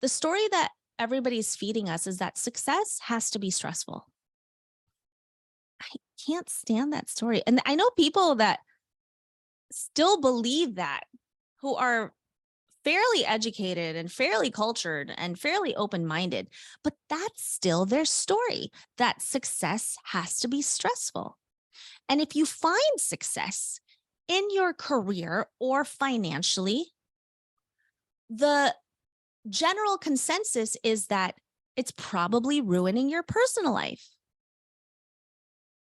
The story that everybody's feeding us is that success has to be stressful. I can't stand that story. And I know people that still believe that, who are fairly educated and fairly cultured and fairly open-minded, but that's still their story, that success has to be stressful. And if you find success in your career or financially, the general consensus is that it's probably ruining your personal life.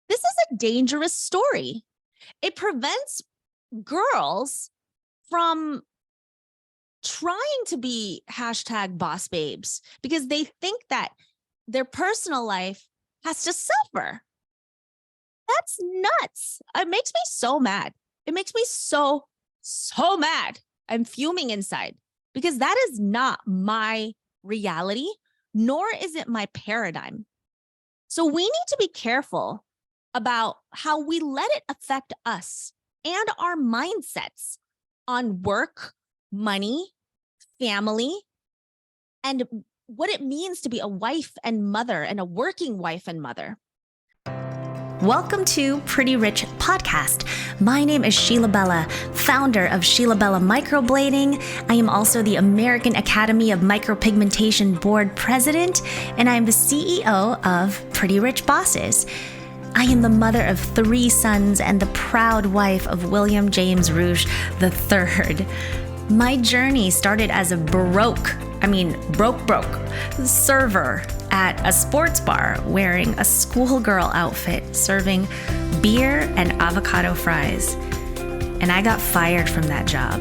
This is a dangerous story. It prevents girls from trying to be #boss babes because they think that their personal life has to suffer. That's nuts. It makes me so mad. It makes me so mad. I'm fuming inside because that is not my reality, nor is it my paradigm. So we need to be careful about how we let it affect us and our mindsets on work, money, family, and what it means to be a wife and mother and a working wife and mother. Welcome to Pretty Rich Podcast. My name is Sheila Bella, founder of Sheila Bella Microblading. I am also the American Academy of Micropigmentation Board President, and I am the CEO of Pretty Rich Bosses. I am the mother of 3 sons and the proud wife of William James Rouge III. My journey started as a broke server at a sports bar wearing a schoolgirl outfit, serving beer and avocado fries. And I got fired from that job.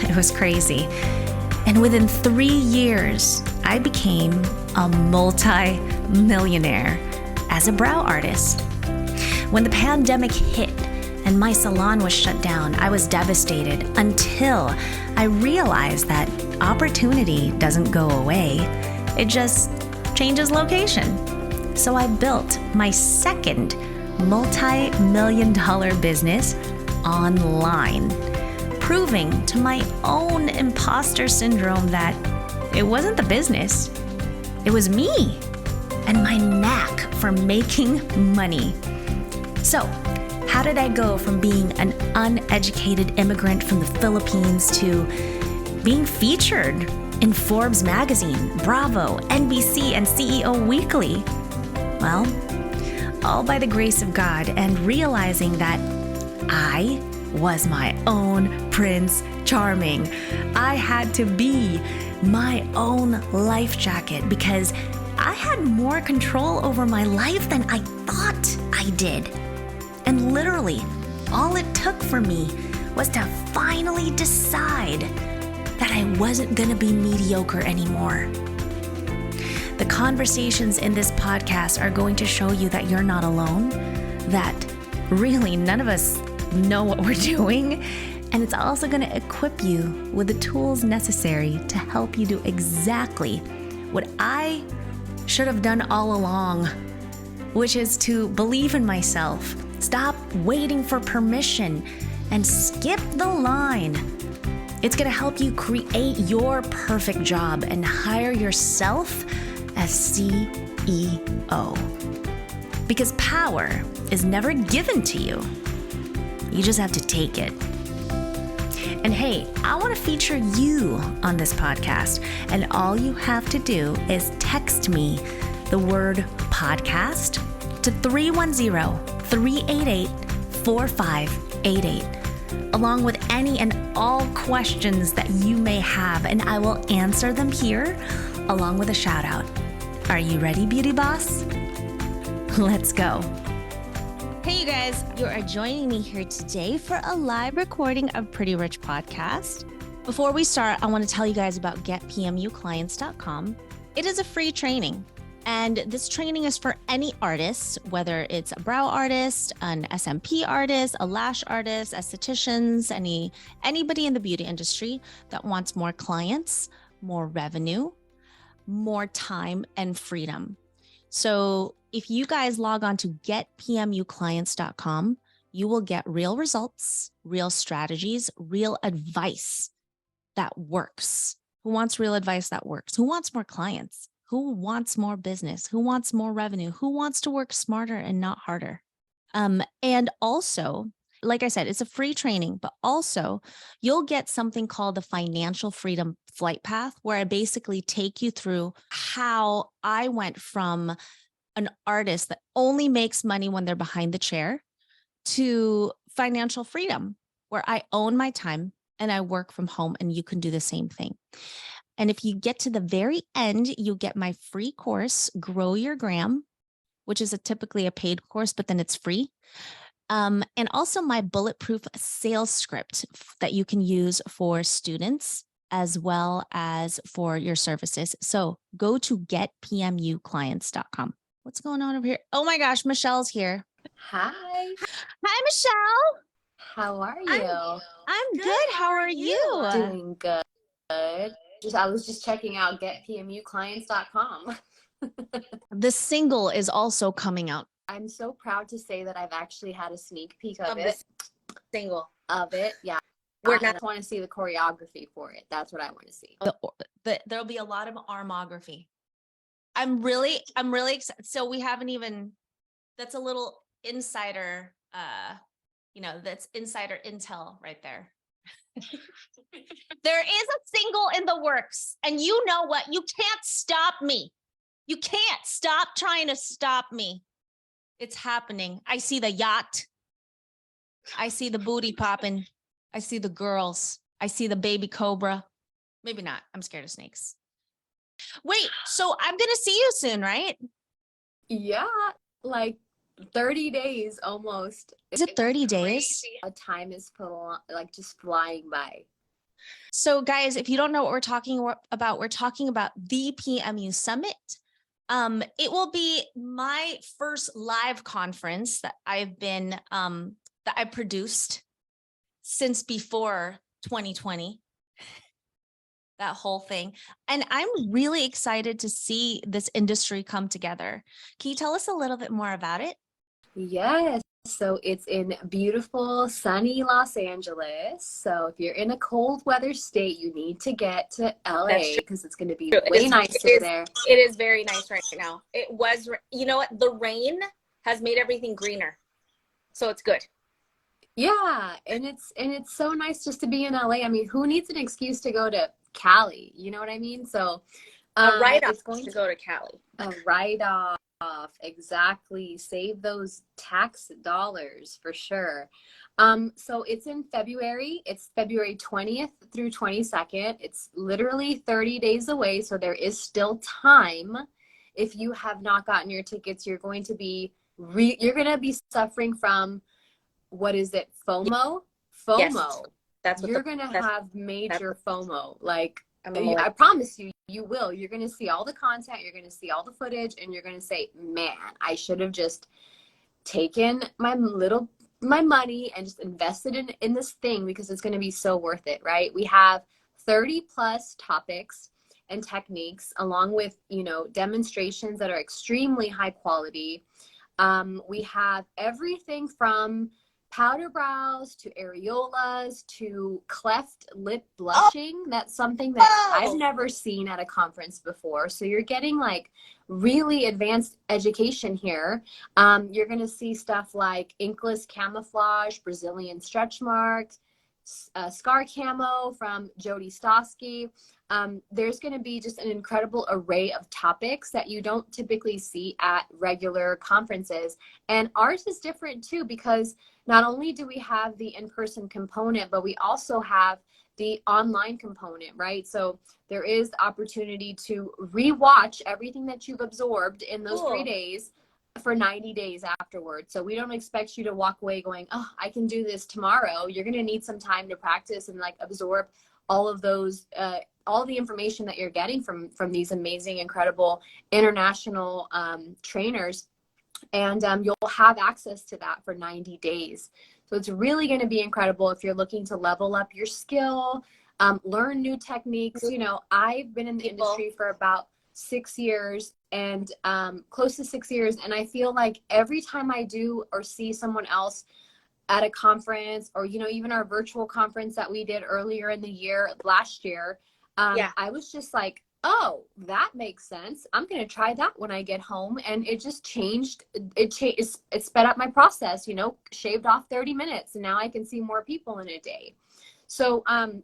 It was crazy. And within 3 years, I became a multi-millionaire as a brow artist. When the pandemic hit and my salon was shut down, I was devastated until I realized that opportunity doesn't go away. It just changes location. So I built my second multi-million-dollar business online, proving to my own imposter syndrome that it wasn't the business, it was me and my knack for making money. So, how did I go from being an uneducated immigrant from the Philippines to being featured in Forbes magazine, Bravo, NBC, and CEO Weekly? Well, all by the grace of God and realizing that I was my own Prince Charming. I had to be my own life jacket because I had more control over my life than I thought I did. And literally, all it took for me was to finally decide that I wasn't gonna be mediocre anymore. The conversations in this podcast are going to show you that you're not alone, that really none of us know what we're doing, and it's also gonna equip you with the tools necessary to help you do exactly what I should have done all along, which is to believe in myself, stop waiting for permission, and skip the line. It's gonna help you create your perfect job and hire yourself as CEO. Because power is never given to you. You just have to take it. And hey, I want to feature you on this podcast. And all you have to do is text me the word podcast to 310-388-4588, along with any and all questions that you may have, and I will answer them here, along with a shout out. Are you ready, Beauty Boss? Let's go. Hey, you guys, you are joining me here today for a live recording of Pretty Rich Podcast. Before we start, I want to tell you guys about getpmuclients.com. It is a free training, and this training is for any artist, whether it's a brow artist, an SMP artist, a lash artist, estheticians, anybody in the beauty industry that wants more clients, more revenue, more time and freedom. So if you guys log on to getpmuclients.com, you will get real results, real strategies, real advice that works. who wants real advice that works, who wants more clients, who wants more business, who wants more revenue, who wants to work smarter and not harder. And also, like I said, it's a free training, but also you'll get something called the Financial Freedom Flight Path, where I basically take you through how I went from an artist that only makes money when they're behind the chair to financial freedom, where I own my time and I work from home, and you can do the same thing. And if you get to the very end, you get my free course, Grow Your Gram, which is typically a paid course, but then it's free. And also my bulletproof sales script that you can use for students as well as for your services. So go to getpmuclients.com. What's going on over here? Oh my gosh, Michelle's here. Hi, Hi, Michelle. how are you? I'm good. How are you? Doing good. I was just checking out getpmuclients.com. The single is also coming out. I'm so proud to say that I've actually had a sneak peek of Of the it. single. Of it, yeah. We're I not- just want to see the choreography for it. That's what I want to see. There'll be a lot of armography. I'm really excited. So we haven't even, that's a little insider, that's insider intel right there. There is a single in the works, and you know what? You can't stop me. You can't stop trying to stop me. It's happening. I see the yacht. I see the booty popping. I see the girls. I see the baby cobra. Maybe not. I'm scared of snakes. Wait, so I'm going to see you soon, right? Yeah, like 30 days almost. Is it 30 days? Time is like just flying by. So guys, if you don't know what we're talking about the PMU Summit. It will be my first live conference that I produced since before 2020, that whole thing. And I'm really excited to see this industry come together. Can you tell us a little bit more about it? Yes. So it's in beautiful, sunny Los Angeles. So if you're in a cold weather state, you need to get to LA because it's going to be way nicer there. It is very nice right now. It was, you know what? The rain has made everything greener. So it's good. Yeah, and it's so nice just to be in LA. I mean, who needs an excuse to go to Cali? You know what I mean? So Write-off it's going to go to Cali. A write-off, exactly. Save those tax dollars for sure. So it's in February. It's February 20th through 22nd. It's literally 30 days away, so there is still time. If you have not gotten your tickets, you're going to be suffering from, what is it? FOMO? FOMO. Yes, that's what you're going to have major FOMO. Like, I'm I promise you, you will. You're going to see all the content, you're going to see all the footage, and you're going to say, man, I should have just taken my money and just invested in this thing, because it's going to be so worth it, right? We have 30 plus topics and techniques, along with, demonstrations that are extremely high quality. We have everything from powder brows to areolas to cleft lip blushing. That's something that I've never seen at a conference before. So you're getting like really advanced education here. You're going to see stuff like inkless camouflage, Brazilian stretch marks, scar camo from Jody Stosky. There's going to be just an incredible array of topics that you don't typically see at regular conferences. And ours is different too, because not only do we have the in-person component, but we also have the online component, right? So there is the opportunity to rewatch everything that you've absorbed in those 3 days for 90 days afterwards. So we don't expect you to walk away going, oh, I can do this tomorrow. You're going to need some time to practice and like absorb all of those, all the information that you're getting from these amazing, incredible international trainers. And you'll have access to that for 90 days. So it's really going to be incredible if you're looking to level up your skill, learn new techniques. I've been in the industry for about 6 years and close to 6 years. And I feel like every time I do or see someone else at a conference, or, even our virtual conference that we did earlier in the year, last year, Yeah. I was just like, oh, that makes sense. I'm going to try that when I get home. And it just changed. It sped up my process, shaved off 30 minutes. And now I can see more people in a day. So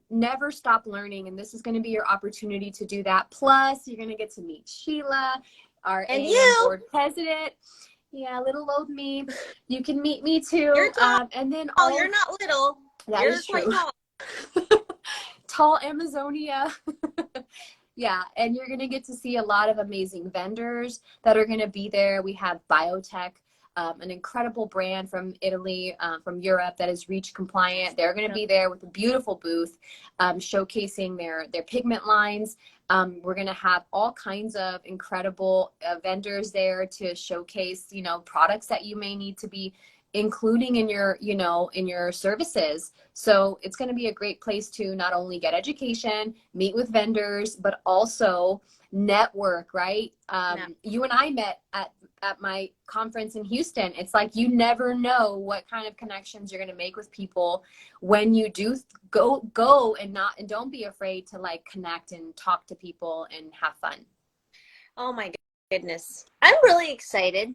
never stop learning. And this is going to be your opportunity to do that. Plus, you're going to get to meet Sheila, our And AAM you. board president. Yeah, little old me. You can meet me too. You're tall. And then You're not little. That You're is quite true. tall. Tall Amazonia. Yeah, and you're going to get to see a lot of amazing vendors that are going to be there. We have Biotech, an incredible brand from Italy, from Europe that is REACH compliant. They're going to be there with a beautiful booth, showcasing their pigment lines. We're going to have all kinds of incredible vendors there to showcase, products that you may need to be including in your services. So it's going to be a great place to not only get education, meet with vendors, but also network, right? You and I met at my conference in Houston. It's like, you never know what kind of connections you're going to make with people when you do go and don't be afraid to like connect and talk to people and have fun. Oh my goodness. I'm really excited.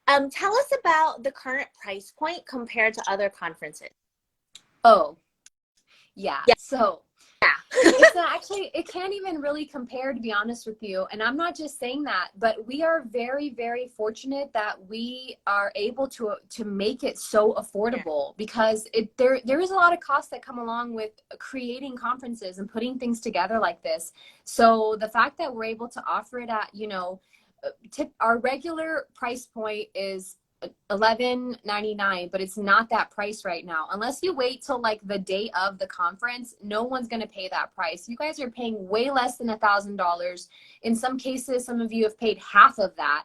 Tell us about the current price point compared to other conferences. Oh, yeah. So yeah, it's actually, it can't even really compare, to be honest with you. And I'm not just saying that, but we are very, very fortunate that we are able to make it so affordable, because there is a lot of costs that come along with creating conferences and putting things together like this. So the fact that we're able to offer it at, our regular price point is $11.99, but it's not that price right now. Unless you wait till like the day of the conference, no one's going to pay that price. You guys are paying way less than $1,000. In some cases, some of you have paid half of that.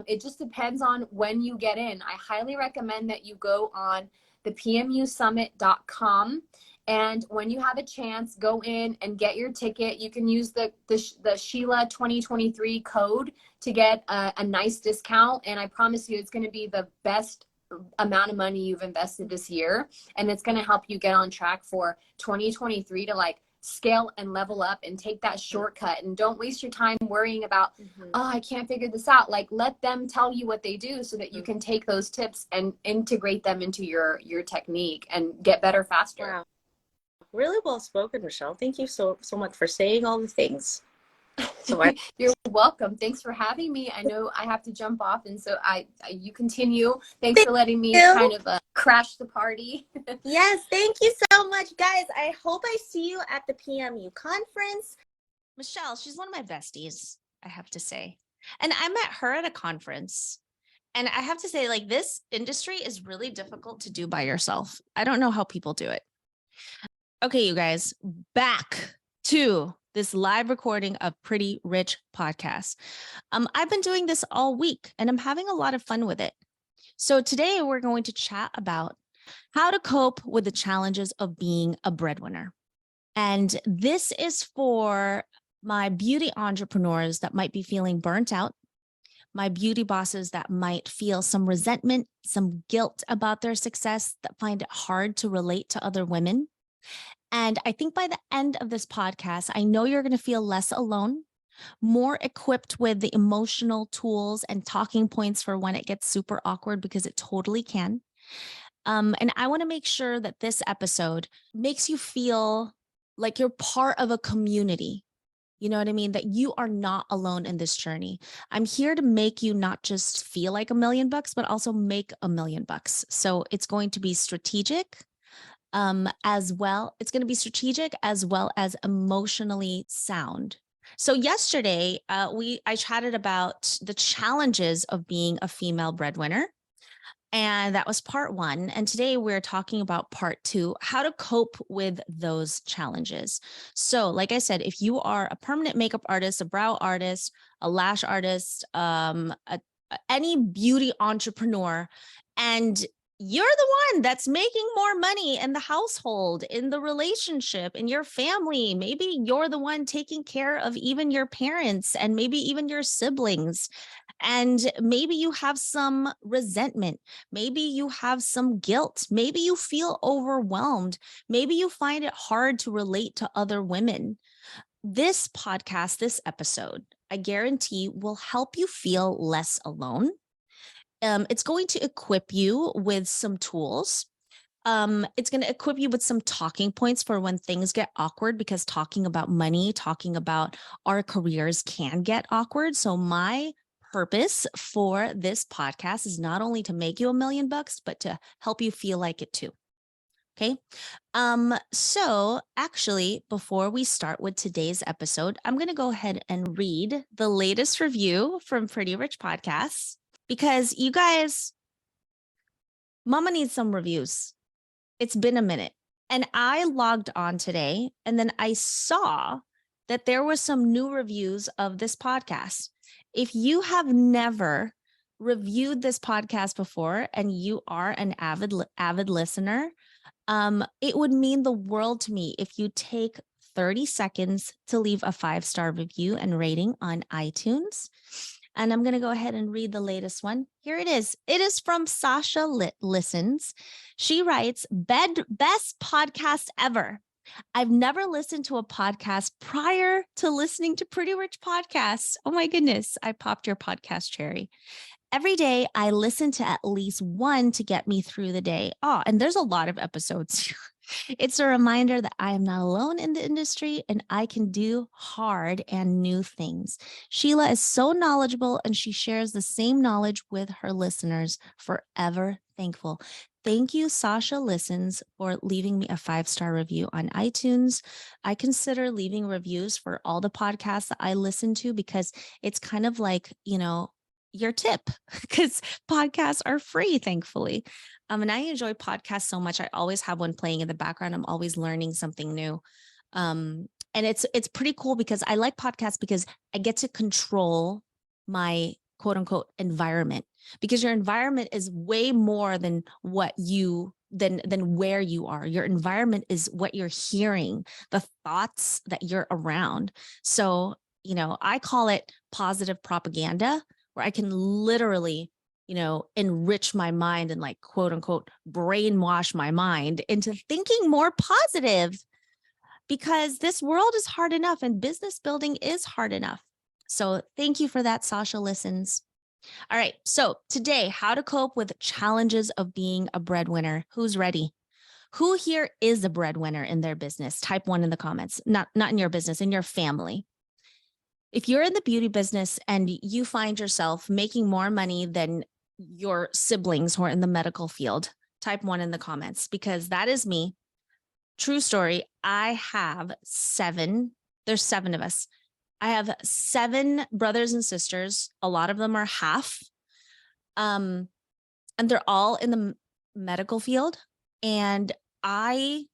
It just depends on when you get in. I highly recommend that you go on the pmusummit.com. And when you have a chance, go in and get your ticket. You can use the Sheila 2023 code to get a nice discount. And I promise you, it's going to be the best amount of money you've invested this year. And it's going to help you get on track for 2023 to like scale and level up and take that shortcut. And don't waste your time worrying about, oh, I can't figure this out. Like, let them tell you what they do so that you can take those tips and integrate them into your technique and get better faster. Wow. Really well spoken, Michelle. Thank you so much for saying all the things. You're welcome. Thanks for having me. I know I have to jump off, and so you continue. Thanks for letting me kind of crash the party. Yes, thank you so much, guys. I hope I see you at the PMU conference. Michelle, she's one of my besties, I have to say. And I met her at a conference. And I have to say, like, this industry is really difficult to do by yourself. I don't know how people do it. Okay, you guys, back to this live recording of Pretty Rich Podcast. I've been doing this all week and I'm having a lot of fun with it. So today we're going to chat about how to cope with the challenges of being a breadwinner. And this is for my beauty entrepreneurs that might be feeling burnt out, my beauty bosses that might feel some resentment, some guilt about their success, that find it hard to relate to other women. And I think by the end of this podcast, I know you're going to feel less alone, more equipped with the emotional tools and talking points for when it gets super awkward, because it totally can. And I want to make sure that this episode makes you feel like you're part of a community. You know what I mean? That you are not alone in this journey. I'm here to make you not just feel like $1 million, but also make $1 million. So it's going to be strategic. As well. It's going to be strategic as well as emotionally sound. So yesterday, I chatted about the challenges of being a female breadwinner, and that was part 1. And today we're talking about part 2, how to cope with those challenges. So, like I said, if you are a permanent makeup artist, a brow artist, a lash artist, any beauty entrepreneur, and you're the one that's making more money in the household, in the relationship, in your family. Maybe you're the one taking care of even your parents and maybe even your siblings. And maybe you have some resentment. Maybe you have some guilt. Maybe you feel overwhelmed. Maybe you find it hard to relate to other women. this podcast, this episode, I guarantee will help you feel less alone. It's going to equip you with some tools. It's going to equip you with some talking points for when things get awkward, because talking about money, talking about our careers can get awkward. So my purpose for this podcast is not only to make you $1 million, but to help you feel like it too. Okay. So actually, before we start with today's episode, I'm going to go ahead and read the latest review from Pretty Rich Podcasts, because you guys, Mama needs some reviews. It's been a minute. And I logged on today and then I saw that there were some new reviews of this podcast. If you have never reviewed this podcast before and you are an avid listener, it would mean the world to me if you take 30 seconds to leave a 5-star review and rating on iTunes. And I'm going to go ahead and read the latest one. Here it is. It is from Sasha Listens. She writes, best podcast ever. I've never listened to a podcast prior to listening to Pretty Rich Podcasts. Oh my goodness, I popped your podcast cherry. Every day I listen to at least one to get me through the day. Oh, and there's a lot of episodes. It's a reminder that I am not alone in the industry and I can do hard and new things. Sheila is so knowledgeable and she shares the same knowledge with her listeners. Forever thankful. Thank you, Sasha Listens, for leaving me a 5-star review on iTunes. I consider leaving reviews for all the podcasts that I listen to, because it's kind of like, your tip, because podcasts are free, thankfully. And I enjoy podcasts so much. I always have one playing in the background. I'm always learning something new. And it's pretty cool because I like podcasts because I get to control my quote unquote environment, because your environment is way more than what than where you are. Your environment is what you're hearing, the thoughts that you're around. So, I call it positive propaganda, where I can literally, enrich my mind and like, quote unquote, brainwash my mind into thinking more positive, because this world is hard enough and business building is hard enough. So thank you for that, Sasha Listens. All right. So today, how to cope with challenges of being a breadwinner. Who's ready? Who here is a breadwinner in their business? Type 1 in the comments. Not in your business, in your family. If you're in the beauty business and you find yourself making more money than your siblings who are in the medical field, type 1 in the comments, because that is me. True story. I have 7. There's 7 of us. I have 7 brothers and sisters. A lot of them are half. And they're all in the medical field. And I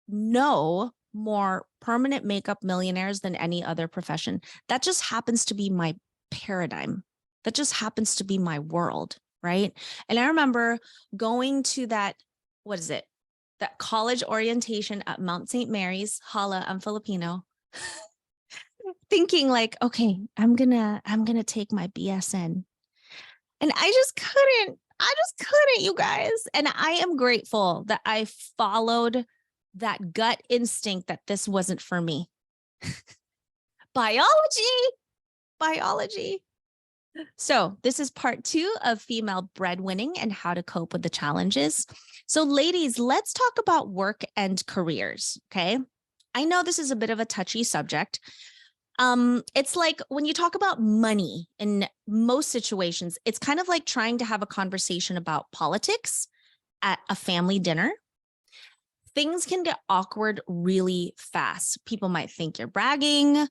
know more permanent makeup millionaires than any other profession. That just happens to be my paradigm. That just happens to be my world, right? And I remember going to that college orientation at Mount St. Mary's. Hala, I'm Filipino. Thinking like, okay, I'm gonna take my BSN. And I just couldn't, you guys. And I am grateful that I followed that gut instinct that this wasn't for me. Biology. So this is part 2 of female breadwinning and how to cope with the challenges. So ladies, let's talk about work and careers. Okay. I know this is a bit of a touchy subject. It's like when you talk about money in most situations, it's kind of like trying to have a conversation about politics at a family dinner. Things can get awkward really fast. People might think you're bragging.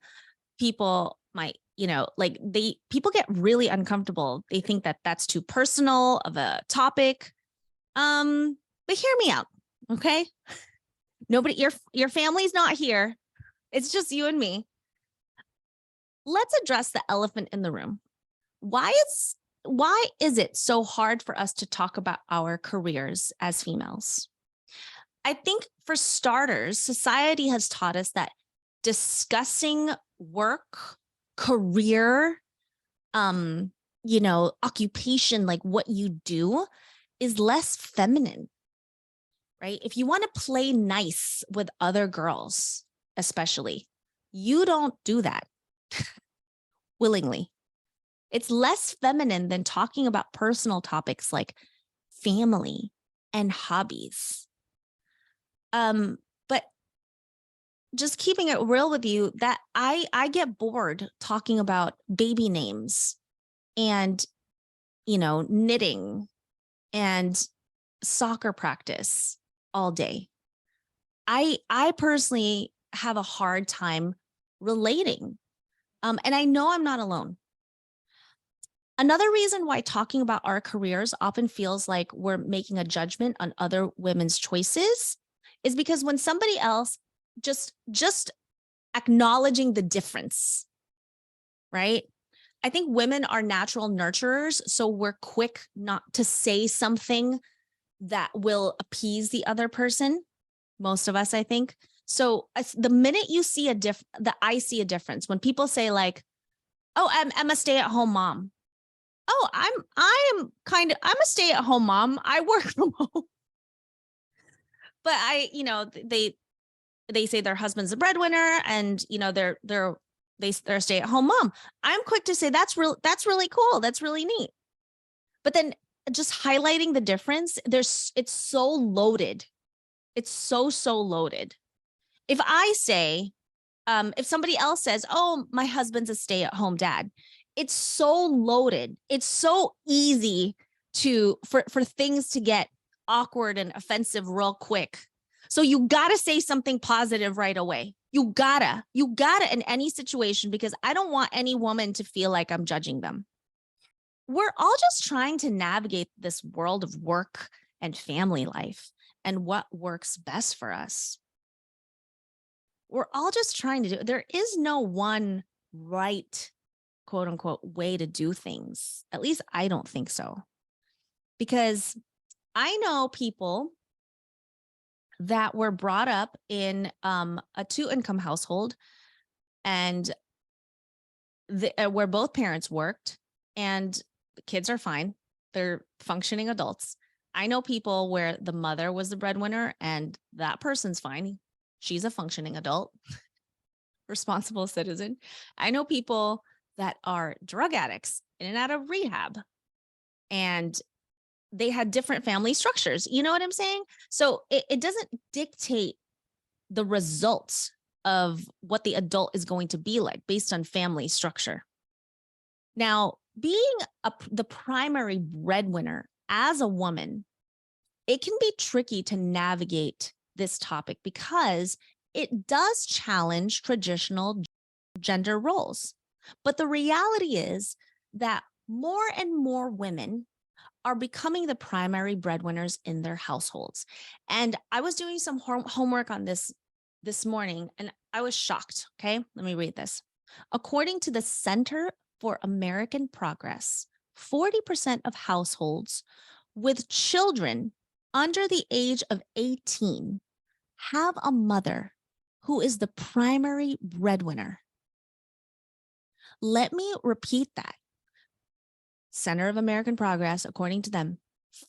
People might, people get really uncomfortable. They think that that's too personal of a topic. But hear me out, okay? Nobody, your family's not here. It's just you and me. Let's address the elephant in the room. Why is it so hard for us to talk about our careers as females? I think for starters, society has taught us that discussing work, career, occupation, like what you do, is less feminine, right? If you want to play nice with other girls, especially, You don't do that willingly. It's less feminine than talking about personal topics like family and hobbies. But just keeping it real with you, that I get bored talking about baby names and, knitting and soccer practice all day. I personally have a hard time relating. And I know I'm not alone. Another reason why talking about our careers often feels like we're making a judgment on other women's choices is because when somebody else just acknowledging the difference, right? I think women are natural nurturers, so we're quick not to say something that will appease the other person. Most of us, I think. So the minute you see I see a difference when people say like, "Oh, I'm a stay-at-home mom." Oh, I'm a stay-at-home mom. I work from home. But they say their husband's a breadwinner and they're a stay-at-home mom. I'm quick to say that's really cool. That's really neat. But then just highlighting the difference, it's so loaded. It's so loaded. If I say, if somebody else says, "Oh, my husband's a stay-at-home dad," it's so loaded. It's so easy for things to get awkward and offensive real quick. So you gotta say something positive right away. You gotta in any situation, because I don't want any woman to feel like I'm judging them. We're all just trying to navigate this world of work and family life and what works best for us. We're all just trying to there is no one right, quote unquote, way to do things. At least I don't think so. Because I know people that were brought up in a 2-income household and where both parents worked and the kids are fine. They're functioning adults. I know people where the mother was the breadwinner and that person's fine. She's a functioning adult, responsible citizen. I know people that are drug addicts in and out of rehab, and they had different family structures. You know what I'm saying? So it doesn't dictate the results of what the adult is going to be like based on family structure. Now, being the primary breadwinner as a woman, it can be tricky to navigate this topic because it does challenge traditional gender roles. But the reality is that more and more women are becoming the primary breadwinners in their households. And I was doing some homework on this morning and I was shocked. Okay, let me read this. According to the Center for American Progress, 40% of households with children under the age of 18 have a mother who is the primary breadwinner. Let me repeat that. Center of American Progress, according to them,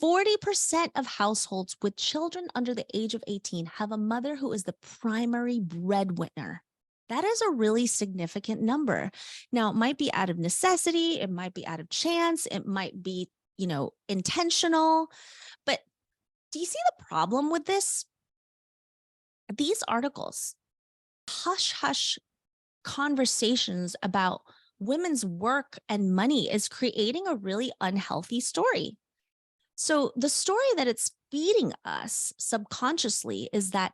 40% of households with children under the age of 18 have a mother who is the primary breadwinner. That is a really significant number. Now, it might be out of necessity, it might be out of chance, it might be, intentional. But do you see the problem with this? These articles hush conversations about women's work and money is creating a really unhealthy story. So the story that it's feeding us subconsciously is that,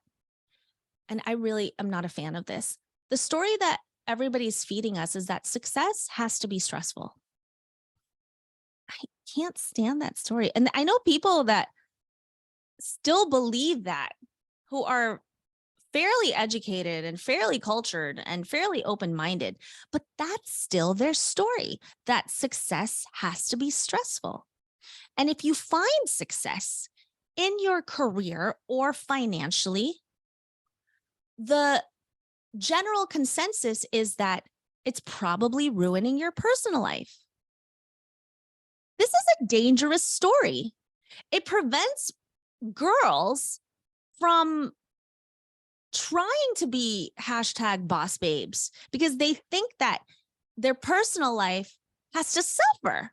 and I really am not a fan of this, the story that everybody's feeding us is that success has to be stressful. I can't stand that story. And I know people that still believe that, who are fairly educated and fairly cultured and fairly open-minded, but that's still their story, that success has to be stressful. And if you find success in your career or financially, the general consensus is that it's probably ruining your personal life. This is a dangerous story. It prevents girls from trying to be hashtag boss babes because they think that their personal life has to suffer.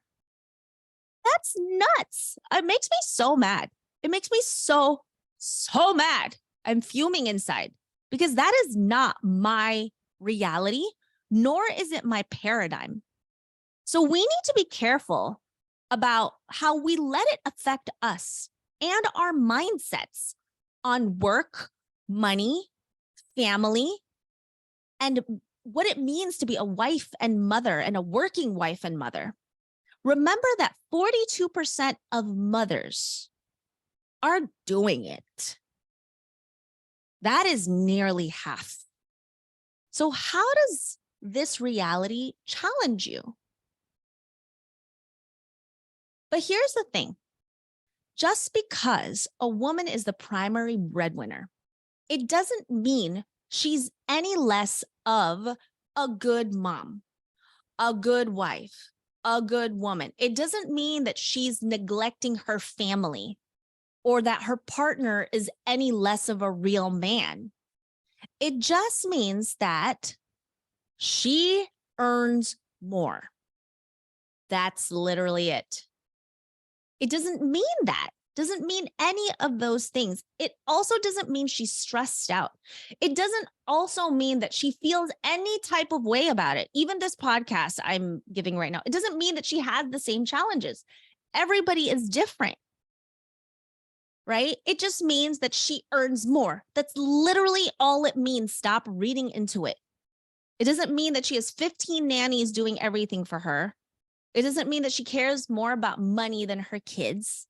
That's nuts. It makes me so mad. It makes me so mad. I'm fuming inside because that is not my reality, nor is it my paradigm. So we need to be careful about how we let it affect us and our mindsets on work, money, family, and what it means to be a wife and mother and a working wife and mother. Remember that 42% of mothers are doing it. That is nearly half. So how does this reality challenge you? But here's the thing. Just because a woman is the primary breadwinner, it doesn't mean she's any less of a good mom, a good wife, a good woman. It doesn't mean that she's neglecting her family or that her partner is any less of a real man. It just means that she earns more. That's literally it. It doesn't mean that. Doesn't mean any of those things. It also doesn't mean she's stressed out. It doesn't also mean that she feels any type of way about it. Even this podcast I'm giving right now, it doesn't mean that she has the same challenges. Everybody is different, right? It just means that she earns more. That's literally all it means. Stop reading into it. It doesn't mean that she has 15 nannies doing everything for her. It doesn't mean that she cares more about money than her kids.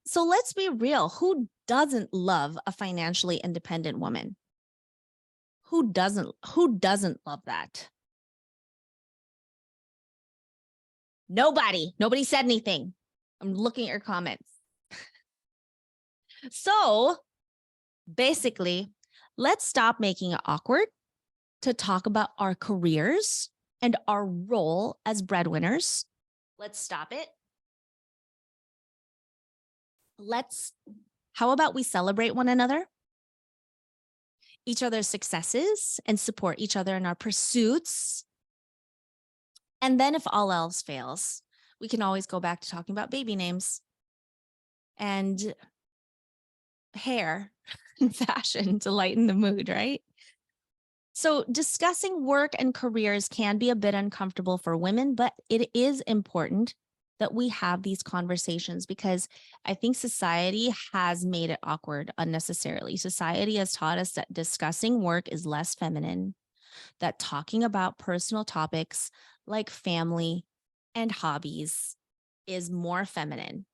So let's be real. Who doesn't love a financially independent woman? Who doesn't love that? Nobody said anything. I'm looking at your comments. So basically, let's stop making it awkward to talk about our careers and our role as breadwinners. Let's stop it. How about we celebrate one another, each other's successes, and support each other in our pursuits. And then if all else fails, we can always go back to talking about baby names and hair and fashion to lighten the mood, right? So discussing work and careers can be a bit uncomfortable for women, but it is important that we have these conversations because I think society has made it awkward unnecessarily. Society has taught us that discussing work is less feminine, that talking about personal topics like family and hobbies is more feminine.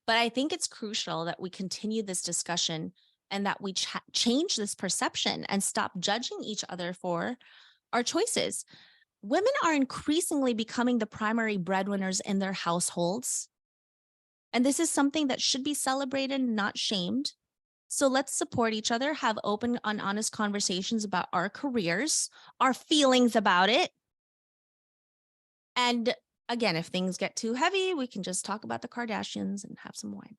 But I think it's crucial that we continue this discussion and that we change this perception and stop judging each other for our choices. Women are increasingly becoming the primary breadwinners in their households. And this is something that should be celebrated, not shamed. So let's support each other, have open and honest conversations about our careers, our feelings about it. And again, if things get too heavy, we can just talk about the Kardashians and have some wine.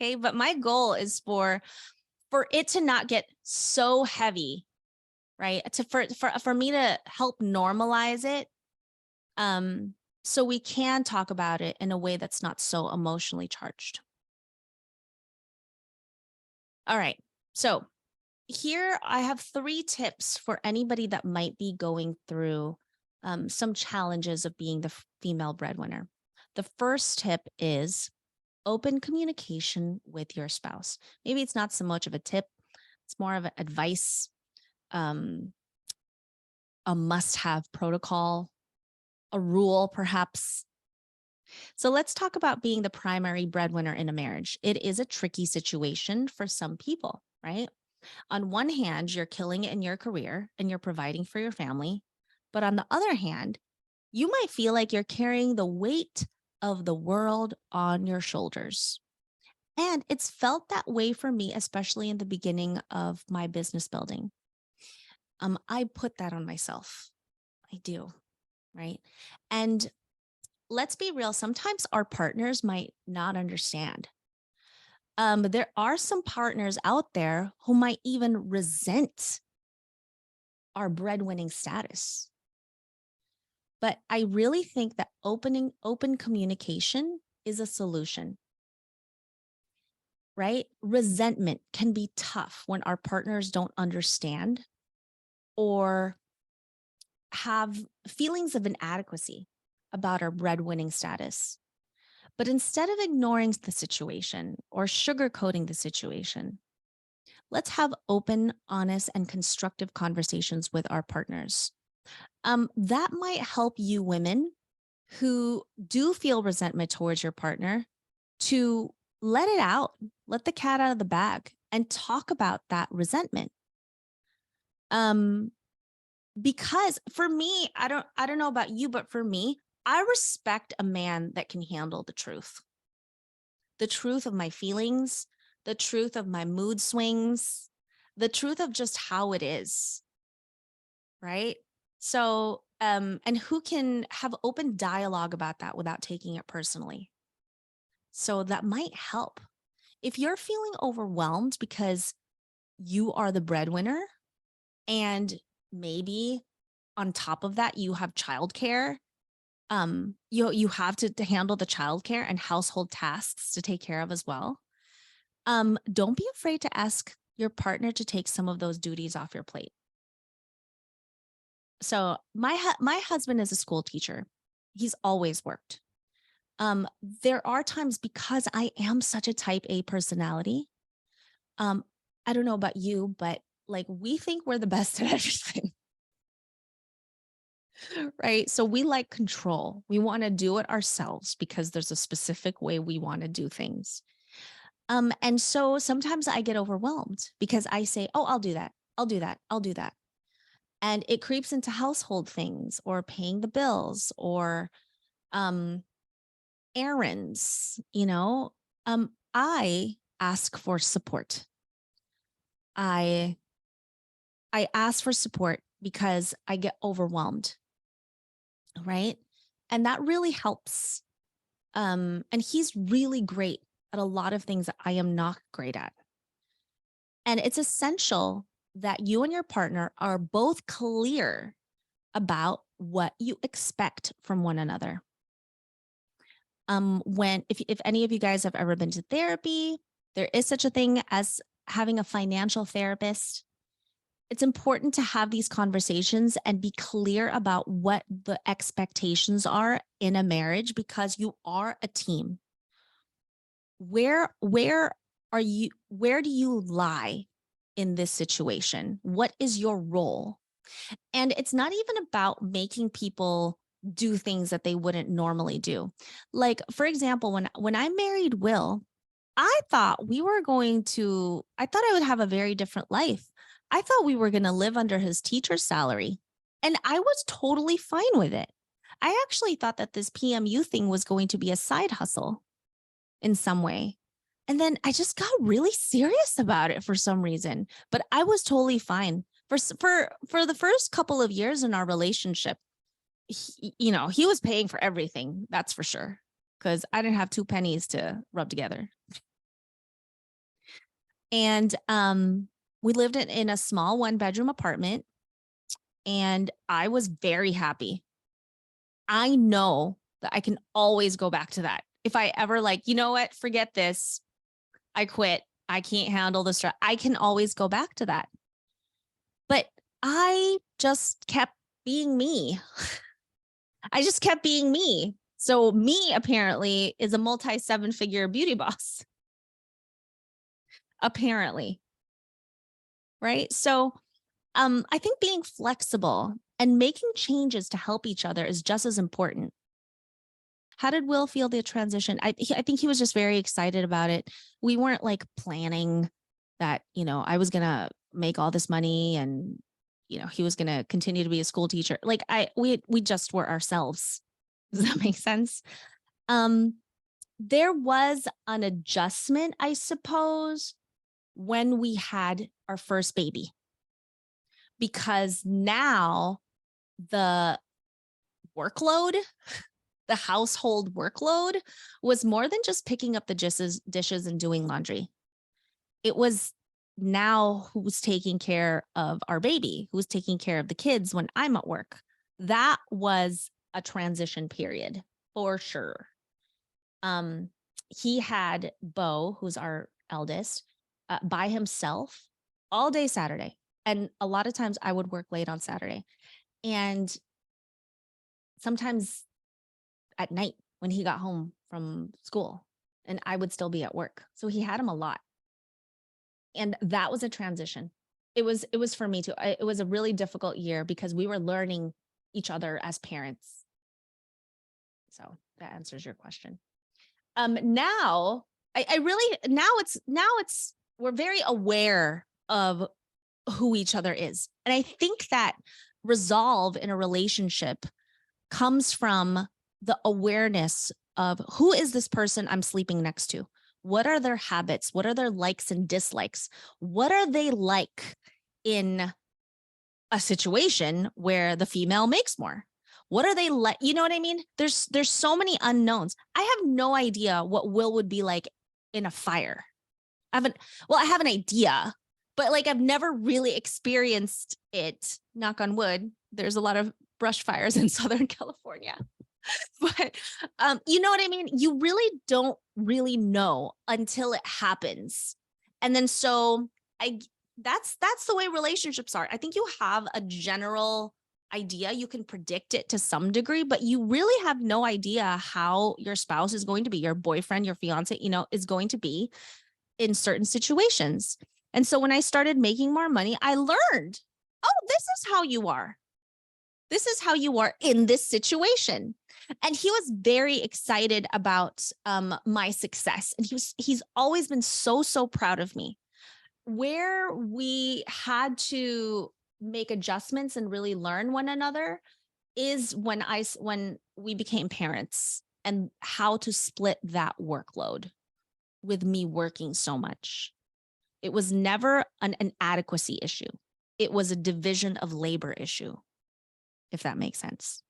Okay, but my goal is for it to not get so heavy, right? For me to help normalize it, so we can talk about it in a way that's not so emotionally charged. All right, so here I have 3 tips for anybody that might be going through some challenges of being the female breadwinner. The first tip is open communication with your spouse. Maybe it's not so much of a tip, it's more of an advice, a must-have protocol, a rule perhaps. So let's talk about being the primary breadwinner in a marriage. It is a tricky situation for some people, right? On one hand, you're killing it in your career and you're providing for your family. But on the other hand, you might feel like you're carrying the weight of the world on your shoulders. And it's felt that way for me, especially in the beginning of my business building. I put that on myself. I do, right? And let's be real, sometimes our partners might not understand. There are some partners out there who might even resent our breadwinning status. But I really think that open communication is a solution, right? Resentment can be tough when our partners don't understand or have feelings of inadequacy about our breadwinning status. But instead of ignoring the situation or sugarcoating the situation, let's have open, honest, and constructive conversations with our partners. That might help you women who do feel resentment towards your partner to let it out, let the cat out of the bag, and talk about that resentment. Because for me, I don't know about you, but for me, I respect a man that can handle the truth of my feelings, the truth of my mood swings, the truth of just how it is, right? So, and who can have open dialogue about that without taking it personally. So that might help. If you're feeling overwhelmed because you are the breadwinner and maybe on top of that, you have childcare, you have to handle the childcare and household tasks to take care of as well. Don't be afraid to ask your partner to take some of those duties off your plate. So my husband is a school teacher. He's always worked. There are times, because I am such a type A personality. I don't know about you, but like, we think we're the best at everything. Right? So we like control. We want to do it ourselves because there's a specific way we want to do things. And so sometimes I get overwhelmed because I say, oh, I'll do that. I'll do that. I'll do that. And it creeps into household things or paying the bills or errands, I ask for support. I ask for support because I get overwhelmed, right? And that really helps. And he's really great at a lot of things that I am not great at. And it's essential that you and your partner are both clear about what you expect from one another. If any of you guys have ever been to therapy, there is such a thing as having a financial therapist. It's important to have these conversations and be clear about what the expectations are in a marriage, because you are a team. Where do you lie in this situation? What is your role? And it's not even about making people do things that they wouldn't normally do. Like, for example, when I married Will, I thought I would have a very different life. I thought we were going to live under his teacher's salary, and I was totally fine with it. I actually thought that this PMU thing was going to be a side hustle in some way. And then I just got really serious about it for some reason, but I was totally fine. For the first couple of years in our relationship, he was paying for everything. That's for sure. Because I didn't have 2 pennies to rub together. And we lived in a small 1-bedroom apartment, and I was very happy. I know that I can always go back to that. If I ever what, forget this, I quit, I can't handle the stress, I can always go back to that. But I just kept being me. I just kept being me. So me apparently is a multi-7-figure beauty boss. Apparently. Right? So I think being flexible and making changes to help each other is just as important. How did Will feel the transition? I think he was just very excited about it. We weren't planning that, I was going to make all this money and, he was going to continue to be a school teacher. We just were ourselves. Does that make sense? There was an adjustment, I suppose, when we had our first baby, because now the workload the household workload was more than just picking up the dishes and doing laundry. It was now who's taking care of our baby, who's taking care of the kids when I'm at work. That was a transition period for sure. He had Bo, who's our eldest, by himself all day Saturday. And a lot of times I would work late on Saturday. And sometimes at night when he got home from school, and I would still be at work. So he had him a lot. And that was a transition. It was for me too. It was a really difficult year because we were learning each other as parents. So that answers your question. Now we're very aware of who each other is. And I think that resolve in a relationship comes from the awareness of who is this person I'm sleeping next to? What are their habits? What are their likes and dislikes? What are they like in a situation where the female makes more? What are they like? You know what I mean? There's so many unknowns. I have no idea what Will would be like in a fire. I have an idea, but like I've never really experienced it. Knock on wood. There's a lot of brush fires in Southern California. But you know what I mean? You really don't really know until it happens. And then so that's the way relationships are. I think you have a general idea, you can predict it to some degree, but you really have no idea how your spouse is going to be, your boyfriend, your fiance, is going to be in certain situations. And so when I started making more money, I learned, oh, this is how you are. This is how you are in this situation. And he was very excited about my success. And he's always been so proud of me. Where we had to make adjustments and really learn one another is when we became parents and how to split that workload with me working so much. It was never an adequacy issue. It was a division of labor issue, if that makes sense.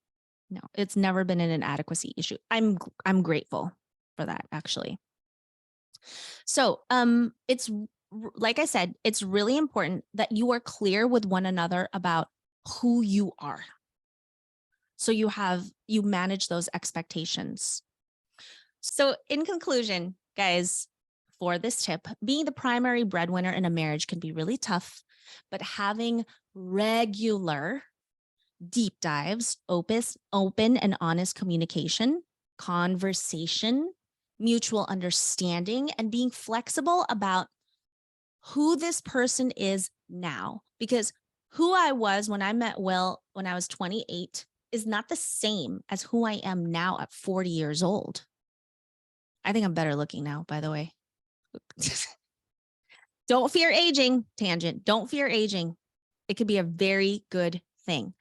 No, it's never been an inadequacy issue. I'm grateful for that, actually. So it's like I said, it's really important that you are clear with one another about who you are. So you manage those expectations. So in conclusion, guys, for this tip, being the primary breadwinner in a marriage can be really tough, but having regular deep dives, open and honest communication, conversation, mutual understanding, and being flexible about who this person is now. Because who I was when I met Will when I was 28 is not the same as who I am now at 40 years old. I think I'm better looking now, by the way. Don't fear aging, tangent. Don't fear aging. It could be a very good thing.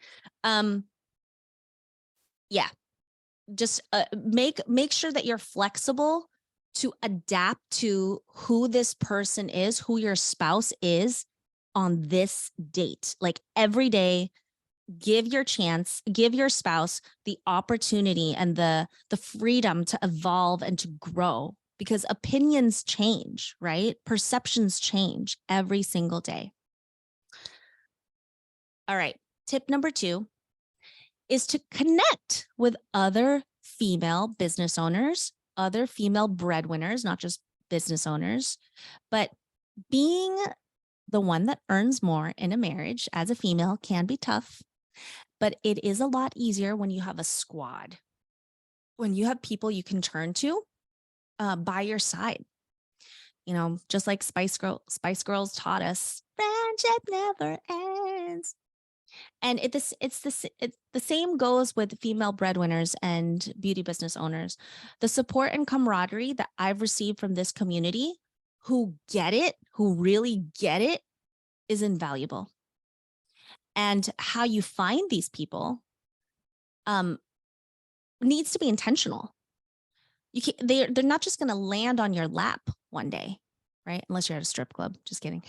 Yeah, just make sure that you're flexible to adapt to who this person is, who your spouse is on this date. Like every day, give your spouse the opportunity and the freedom to evolve and to grow, because opinions change, right? Perceptions change every single day. All right. Tip number 2 is to connect with other female business owners, other female breadwinners, not just business owners, but being the one that earns more in a marriage as a female can be tough, but it is a lot easier when you have a squad, when you have people you can turn to by your side. Just like Spice Girls taught us, friendship never ends. And it's the same goes with female breadwinners and beauty business owners. The support and camaraderie that I've received from this community, who really get it, is invaluable. And how you find these people needs to be intentional. They're not just going to land on your lap one day. right? Unless you're at a strip club, just kidding.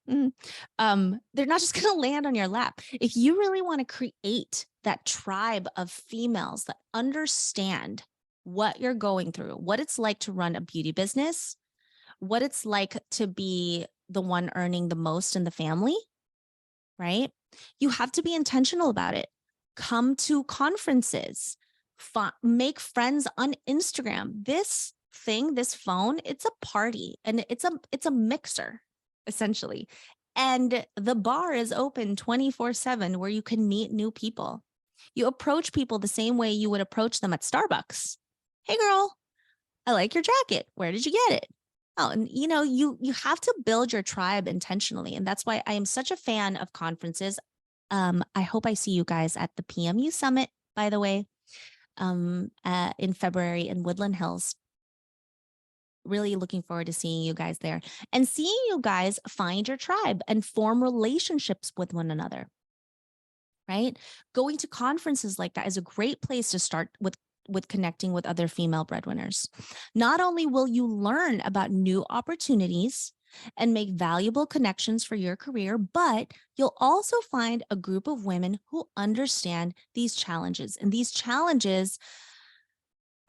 They're not just going to land on your lap. If you really want to create that tribe of females that understand what you're going through, what it's like to run a beauty business, what it's like to be the one earning the most in the family, right? You have to be intentional about it. Come to conferences, make friends on Instagram. This thing, this phone, it's a party and it's a mixer essentially. And the bar is open 24/7 where you can meet new people. You approach people the same way you would approach them at Starbucks. Hey girl, I like your jacket. Where did you get it? Oh, and you know, you have to build your tribe intentionally. And that's why I am such a fan of conferences. I hope I see you guys at the PMU Summit, by the way, in February in Woodland Hills. Really looking forward to seeing you guys there and seeing you guys find your tribe and form relationships with one another, right? Going to conferences like that is a great place to start with connecting with other female breadwinners. Not only will you learn about new opportunities and make valuable connections for your career, but you'll also find a group of women who understand these challenges. And these challenges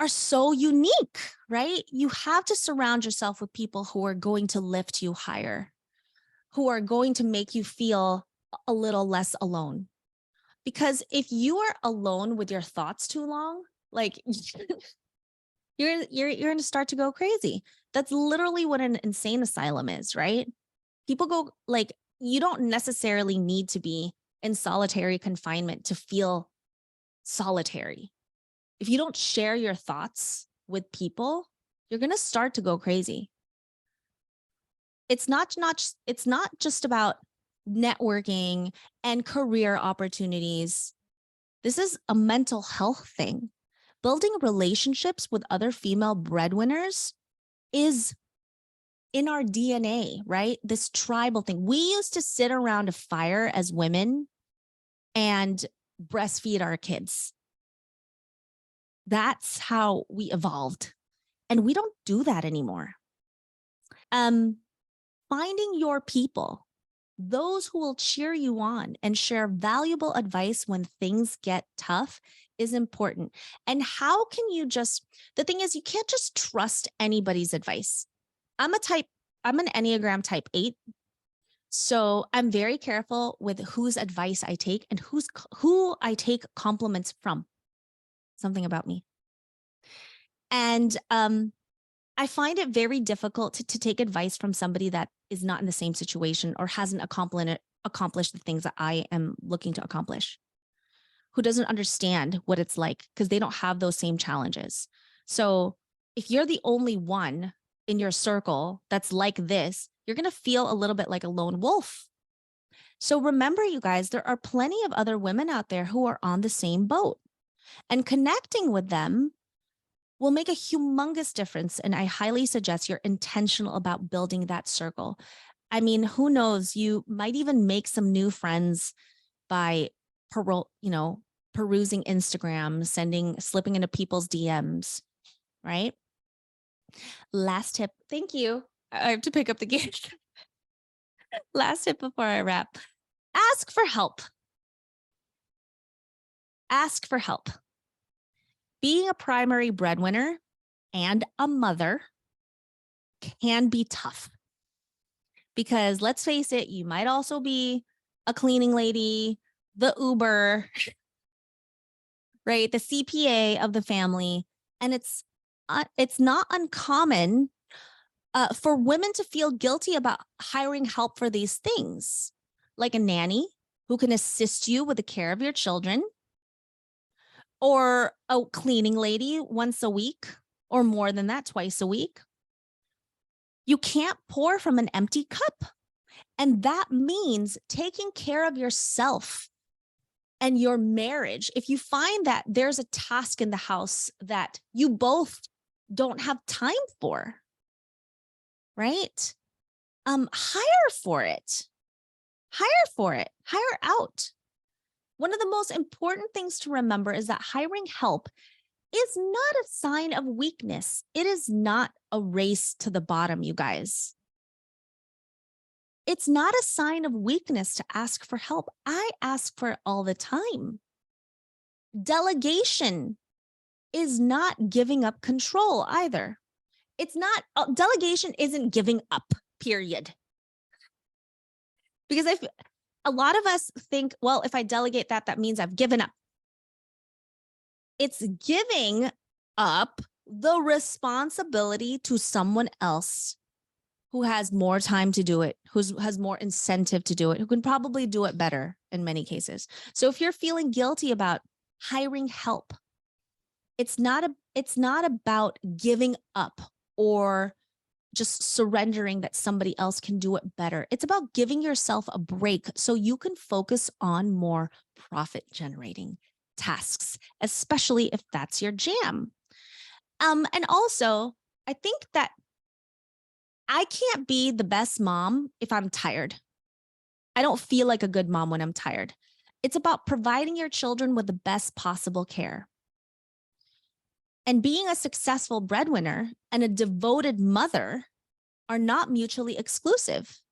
are so unique, right? You have to surround yourself with people who are going to lift you higher, who are going to make you feel a little less alone. Because if you are alone with your thoughts too long, like you're going to start to go crazy. That's literally what an insane asylum is, right? People go like, you don't necessarily need to be in solitary confinement to feel solitary. If you don't share your thoughts with people, you're going to start to go crazy. It's not just about networking and career opportunities. This is a mental health thing. Building relationships with other female breadwinners is in our DNA, right? This tribal thing. We used to sit around a fire as women and breastfeed our kids. That's how we evolved. And we don't do that anymore. Finding your people, those who will cheer you on and share valuable advice when things get tough is important. And how can you the thing is, you can't just trust anybody's advice. I'm an Enneagram type 8. So I'm very careful with whose advice I take and who I take compliments from. Something about me. And I find it very difficult to take advice from somebody that is not in the same situation or hasn't accomplished the things that I am looking to accomplish, who doesn't understand what it's like because they don't have those same challenges. So if you're the only one in your circle that's like this, you're going to feel a little bit like a lone wolf. So remember, you guys, there are plenty of other women out there who are on the same boat, and connecting with them will make a humongous difference. And I highly suggest you're intentional about building that circle. I mean, who knows, you might even make some new friends by perusing Instagram, slipping into people's DMs, right? Last tip. Thank you. I have to pick up the gift. Last tip before I wrap. Ask for help. Ask for help. Being a primary breadwinner and a mother can be tough because let's face it, you might also be a cleaning lady, the Uber, right? The CPA of the family. And it's not uncommon for women to feel guilty about hiring help for these things, like a nanny who can assist you with the care of your children, or a cleaning lady once a week, or more than that, twice a week. You can't pour from an empty cup. And that means taking care of yourself and your marriage. If you find that there's a task in the house that you both don't have time for, right? Hire for it. Hire out. One of the most important things to remember is that hiring help is not a sign of weakness. It is not a race to the bottom, you guys. It's not a sign of weakness to ask for help. I ask for it all the time. Delegation is not giving up control either. It's not, delegation isn't giving up, period. Because a lot of us think, well, if I delegate that means I've given up. It's giving up the responsibility to someone else who has more time to do it, who has more incentive to do it, who can probably do it better in many cases. So if you're feeling guilty about hiring help, it's not about giving up or just surrendering that somebody else can do it better. It's about giving yourself a break so you can focus on more profit generating tasks, especially if that's your jam. And also, I think that I can't be the best mom if I'm tired. I don't feel like a good mom when I'm tired. It's about providing your children with the best possible care. And being a successful breadwinner and a devoted mother are not mutually exclusive.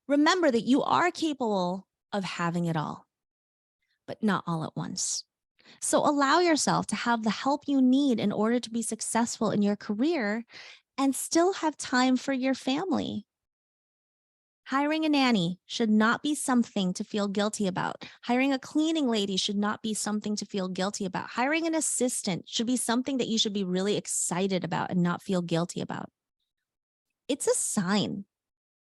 Remember that you are capable of having it all, but not all at once. So allow yourself to have the help you need in order to be successful in your career and still have time for your family. Hiring a nanny should not be something to feel guilty about. Hiring a cleaning lady should not be something to feel guilty about. Hiring an assistant should be something that you should be really excited about and not feel guilty about. It's a sign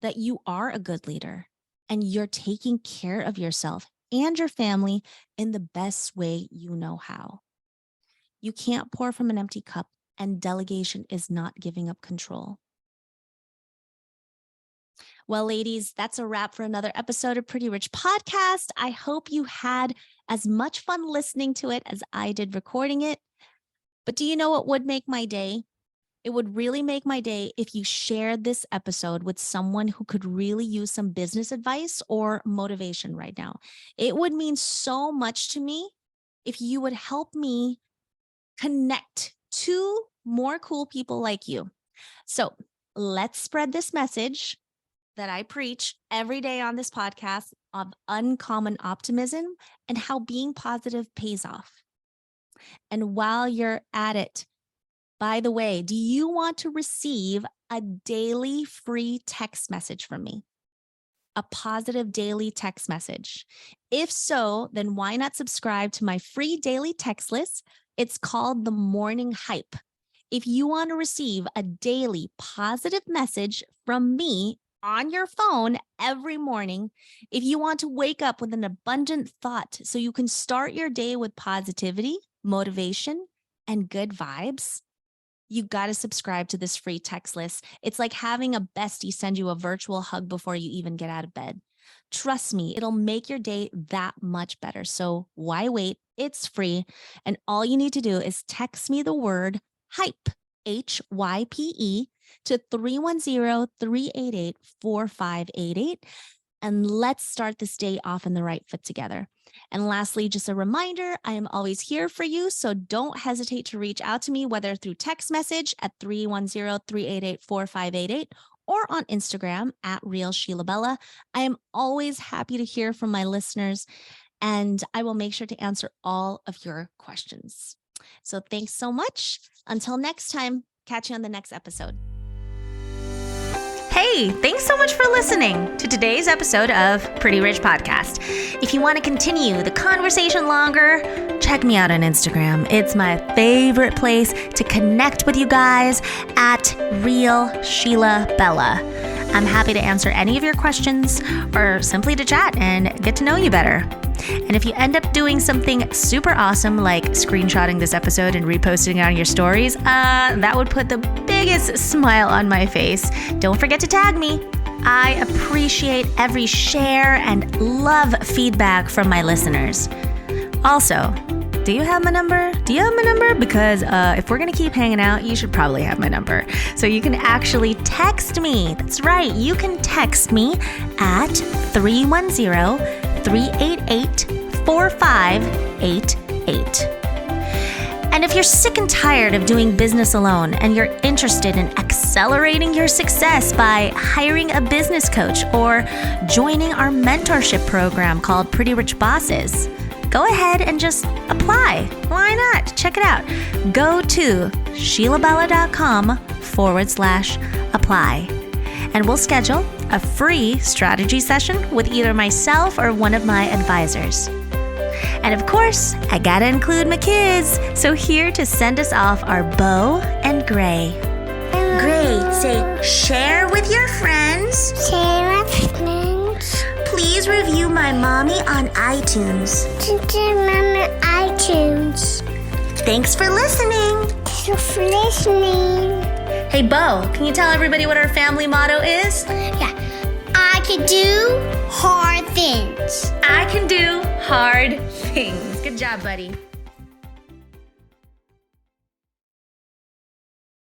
that you are a good leader and you're taking care of yourself and your family in the best way you know how. You can't pour from an empty cup, and delegation is not giving up control. Well, ladies, that's a wrap for another episode of Pretty Rich Podcast. I hope you had as much fun listening to it as I did recording it. But do you know what would make my day? It would really make my day if you shared this episode with someone who could really use some business advice or motivation right now. It would mean so much to me if you would help me connect to more cool people like you. So let's spread this message that I preach every day on this podcast of uncommon optimism and how being positive pays off. And while you're at it, by the way, do you want to receive a daily free text message from me? A positive daily text message? If so, then why not subscribe to my free daily text list? It's called the Morning Hype. If you want to receive a daily positive message from me on your phone every morning, if you want to wake up with an abundant thought so you can start your day with positivity, motivation, and good vibes, you got to subscribe to this free text list. It's like having a bestie send you a virtual hug before you even get out of bed. Trust me, it'll make your day that much better. So why wait? It's free. And all you need to do is text me the word HYPE, HYPE, to 310-388-4588. And let's start this day off in the right foot together. And lastly, just a reminder, I am always here for you. So don't hesitate to reach out to me, whether through text message at 310-388-4588 or on Instagram at Real Sheila Bella. I am always happy to hear from my listeners, and I will make sure to answer all of your questions. So thanks so much. Until next time, catch you on the next episode. Hey, thanks so much for listening to today's episode of Pretty Rich Podcast. If you want to continue the conversation longer, check me out on Instagram. It's my favorite place to connect with you guys at Real Sheila Bella. I'm happy to answer any of your questions or simply to chat and get to know you better. And if you end up doing something super awesome like screenshotting this episode and reposting it on your stories, that would put the biggest smile on my face. Don't forget to tag me. I appreciate every share and love feedback from my listeners. Also, do you have my number? Because if we're going to keep hanging out, you should probably have my number. So you can actually text me. That's right. You can text me at 310-388-4588. And And if you're sick and tired of doing business alone and you're interested in accelerating your success by hiring a business coach or joining our mentorship program called Pretty Rich Bosses, go ahead and just apply. Why not? Check it out. Go to sheilabella.com/apply. And we'll schedule a free strategy session with either myself or one of my advisors. And of course, I gotta include my kids. So here to send us off are Bo and Gray. Gray, say share with your friends. Share with friends. Please review my mommy on iTunes. Mama iTunes. Thanks for listening. Thank you for listening. Hey, Bo, can you tell everybody what our family motto is? Yeah. I can do hard things. I can do hard things. Good job, buddy.